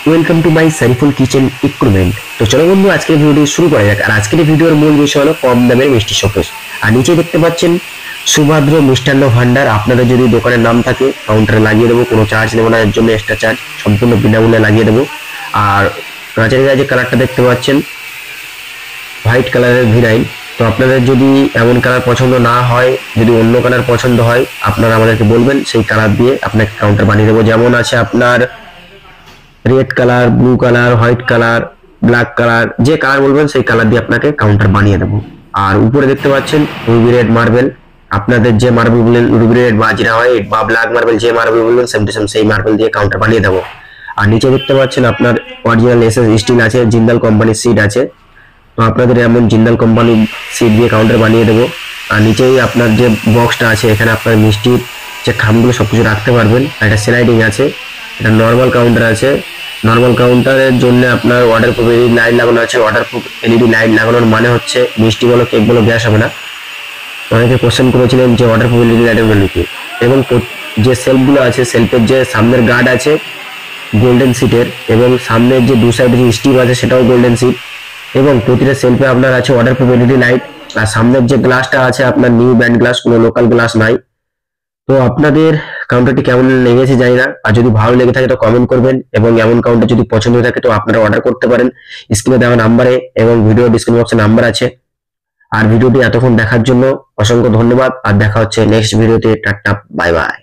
Welcome to my Shariful kitchen equipment. তো চলো বন্ধু, আজকের ভিডিওটি শুরু করা যাক। আর আজকের ভিডিওর মূল বিষয় হলো কম দামের মিষ্টি শোকেস। আর নিচে দেখতে পাচ্ছেন সুভদ্র মিষ্টান্ন ভান্ডার। আপনাদের যদি দোকানের নাম থাকে কাউন্টারে লাগিয়ে দেবো, কোনো চার্জ নেবো না, এর জন্য এক্সট্রা চার্জ, সম্পূর্ণ বিনামূল্যে লাগিয়ে দেবো। আর কাঁচের গায়ে যে কালারটা দেখতে পাচ্ছেন হোয়াইট কালারের ভিনাইল। তো আপনাদের যদি এমন কালার পছন্দ না হয়, যদি অন্য কালার পছন্দ হয়, আপনারা আমাদেরকে বলবেন, সেই কালার দিয়ে আপনাকে কাউন্টার বানিয়ে দেবো। যেমন আছে আপনার red colour, blue colour, white colour, black colour, যে কালার বলবেন সেই কালার দিয়ে আপনাকে কাউন্টার বানিয়ে দেবো। আর উপরে দেখতে পাচ্ছেন রুবি রেড মার্বেল। আপনাদের যে মার্বেল বললেন রুবি রেড বাজরা হয় বা ব্ল্যাক মার্বেল, যে মার্বেল বলবেন সেম টু সেম সেই মার্বেল দিয়ে কাউন্টার বানিয়ে দেবো। আর নিচে দেখতে পাচ্ছেন আপনার অরিজিনাল এসএস স্টিল আছে, জিন্দাল কোম্পানির সিট আছে। তো আপনাদের এমন জিন্দাল কোম্পানির সিট দিয়ে কাউন্টার বানিয়ে দেবো। আর নিচেই আপনার যে বক্সটা আছে, এখানে আপনার মিষ্টির যে খামগুলো সবকিছু রাখতে পারবেন। একটা স্লাইডিং আছে, এটা নর্মাল কাউন্টার আছে। নর্মাল কাউন্টারের জন্য আপনার ওয়াটারপ্রুফ এলইডি লাইট লাগানো আছে। ওয়াটারপ্রুফ এলইডি লাইট লাগানোর মানে হচ্ছে মিষ্টি বলো, কেক বলো, গ্যাস হবে না। অনেকে কোশ্চেন করেছিলেন যে ওয়াটারপ্রুফ এলইডি লাইটের ভ্যালু কি। এবং যে সেলফগুলো আছে, সেলফের যে সামনের গার্ড আছে গোল্ডেন সিটের, এবং সামনের যে দু সাইডে যে স্টিপ আছে সেটাও গোল্ডেন সিট। এবং প্রতিটা সেলফে আপনার আছে ওয়াটারপ্রুফ এলইডি লাইট। আর সামনের যে গ্লাসটা আছে আপনার নিউ ব্র্যান্ড গ্লাস, কোনো লোকাল গ্লাস নাই। তো আপনাদের কাউন্টারটি কেমন লেগেছে জানি না। আর যদি ভালো লেগে থাকে তো কমেন্ট করবেন, এবং এমন কাউন্টার যদি পছন্দ হয়ে থাকে তো আপনারা অর্ডার করতে পারেন স্ক্রিনে দেওয়া নাম্বারে, এবং ভিডিও ডিসক্রিপশন বক্সে নাম্বার আছে। আর ভিডিওটি এতক্ষণ দেখার জন্য অসংখ্য ধন্যবাদ। আর দেখা হচ্ছে নেক্সট ভিডিওতে। Tata, bye bye.